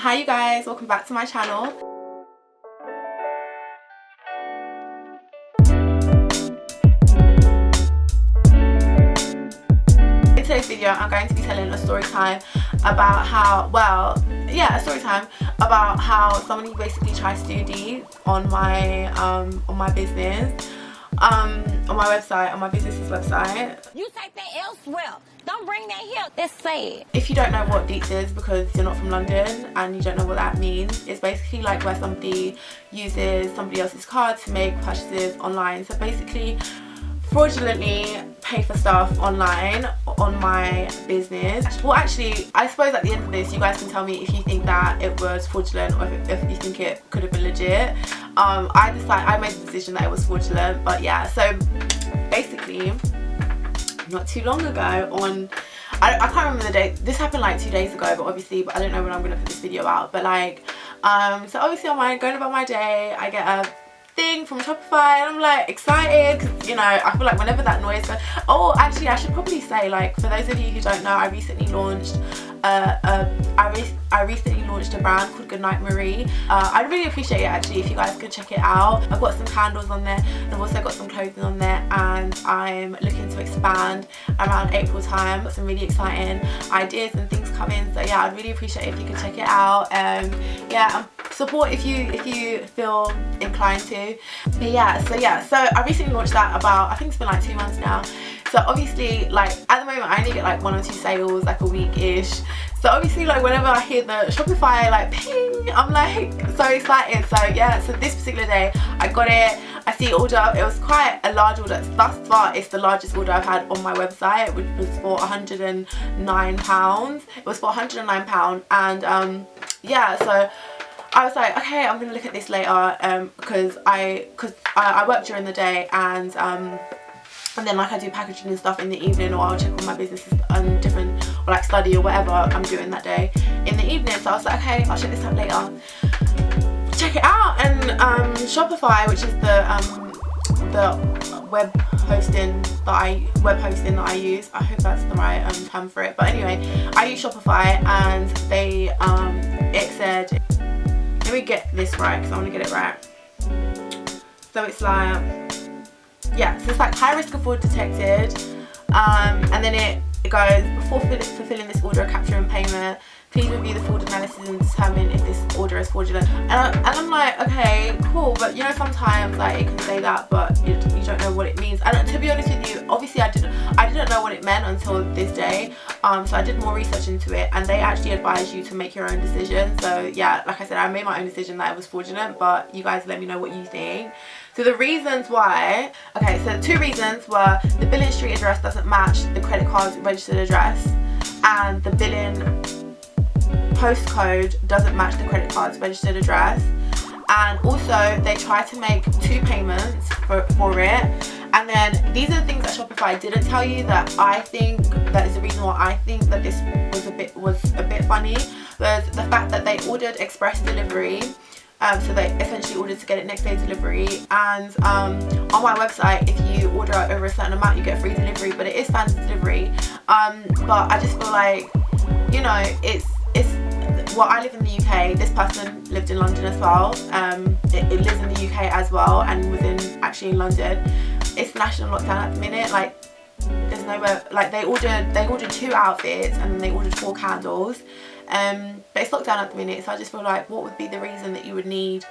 Hi you guys, welcome back to my channel. In today's video I'm going to be telling a story time about how, a story time about how somebody basically tries to do deeds on my business, on my website, on my business's website. You take that elsewhere. Don't bring that here. That's sad. If you don't know what deets is because you're not from London and you don't know what that means, it's basically like where somebody uses somebody else's card to make purchases online. So basically fraudulently pay for stuff online on my business. Well, actually, I suppose at the end of this you guys can tell me if you think that it was fraudulent or if you think it could have been legit. I made the decision that it was fraudulent, but yeah. So basically, not too long ago on, I can't remember the date, this happened like 2 days ago, but I don't know when I'm going to put this video out, but like, so obviously I'm going about my day, I get a thing from Shopify and I'm like excited because, you know, I feel like whenever that noise goes, oh actually I should probably say, like, for those of you who don't know, I recently launched a brand called Goodnight Marie. I'd really appreciate it actually if you guys could check it out. I've got some candles on there and I've also got some clothing on there, and I'm looking to expand around April time. Got some really exciting ideas and things coming, so yeah, I'd really appreciate it if you could check it out. Support if you feel inclined to. But so I recently launched that about, I think it's been like 2 months now. So obviously, like, at the moment I only get like 1 or 2 sales like a week-ish. So obviously, like, whenever I hear the Shopify like ping, I'm like so excited. So yeah, so this particular day I got it. I see order, it was quite a large order. Thus far it's the largest order I've had on my website, which was for £109. It was for £109, and yeah, so I was like, okay, I'm gonna look at this later, because I work during the day, and then like I do packaging and stuff in the evening, or I'll check on my businesses and different, or like study or whatever I'm doing that day in the evening. So I was like, okay, I'll check this out later. Check it out, and Shopify, which is the web hosting that I use. I hope that's the right term for it. But anyway, I use Shopify, and they it said, let me get this right because I want to get it right. So it's like, yeah, so it's like high risk of fraud detected, and then it goes, before fulfilling this order or capturing payment, please review the fraud analysis and determine if this order is fraudulent. And I'm like, okay, cool, but you know, sometimes like it can say that, but you don't know what it means. And to be honest with you, obviously I didn't know what it meant until this day. So I did more research into it, and they actually advise you to make your own decision. So yeah, like I said, I made my own decision that it was fraudulent, but you guys let me know what you think. So the reasons why, okay, so 2 reasons were the billing street address doesn't match the credit card's registered address, and the billing postcode doesn't match the credit card's registered address. And also they try to make 2 payments for it. And then these are the things that Shopify didn't tell you that I think that is the reason why I think that this was a bit funny, was the fact that they ordered express delivery. So they essentially ordered to get it next day delivery, and on my website, if you order over a certain amount you get free delivery, but it is standard delivery. But I just feel like, you know, it's well, I live in the UK, this person lived in London as well. It lives in the UK as well, and was actually in London. It's national lockdown at the minute. Like, there's nowhere, like, they ordered 2 outfits and then they ordered 4 candles. But it's locked down at the minute, so I just feel like, what would be the reason that you would need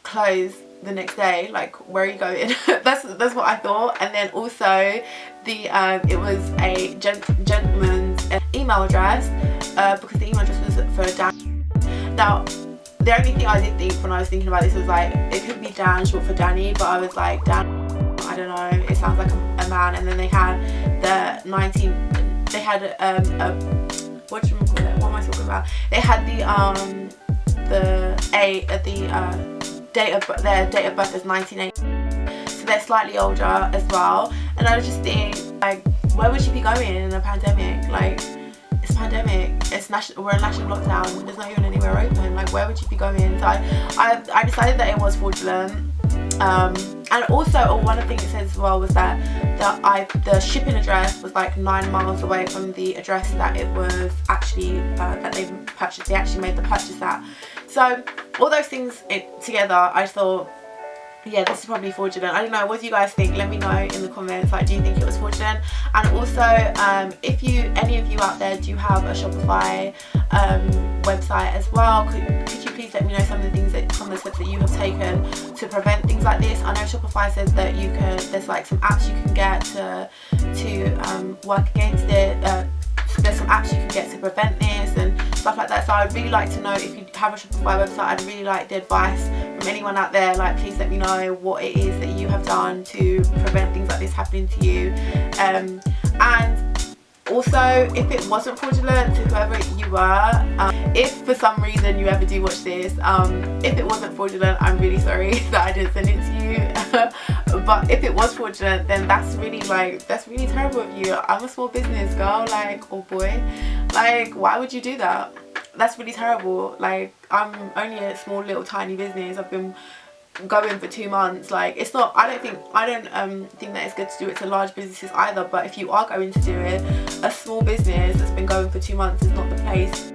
clothes the next day? Like, where are you going? that's what I thought. And then also it was a gentleman's email address, because the email address was for Dan. Now the only thing I did think when I was thinking about this was like, it could be Dan short for Danny, but I was like, Dan, I don't know, it sounds like a man. And then they had what am I talking about? They had their date of birth is 1980, so they're slightly older as well. And I was just thinking, like, where would you be going in a pandemic? Like, it's a pandemic, we're in national lockdown, there's not even anywhere open. Like, where would you be going? So I decided that it was fraudulent. And also, one of the things it says as well was that the shipping address was like 9 miles away from the address that it was actually that they purchased. They actually made the purchase at. So all those things together, I thought, yeah, this is probably fraudulent. I don't know, what do you guys think? Let me know in the comments, like, do you think it was fraudulent? And also, if any of you out there do have a Shopify website as well, could you please let me know some of the steps that you have taken to prevent things like this? I know Shopify says that there's like some apps you can get to work against it. There's some apps you can get to prevent this and stuff like that. So I would really like to know, if you have a Shopify website, I'd really like the advice from anyone out there. Like, please let me know what it is that you have done to prevent things like this happening to you. And also, if it wasn't fraudulent, to whoever you were, if for some reason you ever do watch this, if it wasn't fraudulent, I'm really sorry that I didn't send it to you. But if it was fraudulent, then that's really terrible of you. I'm a small business girl, like, or boy, like, why would you do that? That's really terrible. Like, I'm only a small little tiny business. I've been going for 2 months. Like, it's not, I don't think that it's good to do it to large businesses either, but if you are going to do it, a small business that's been going for 2 months is not the place.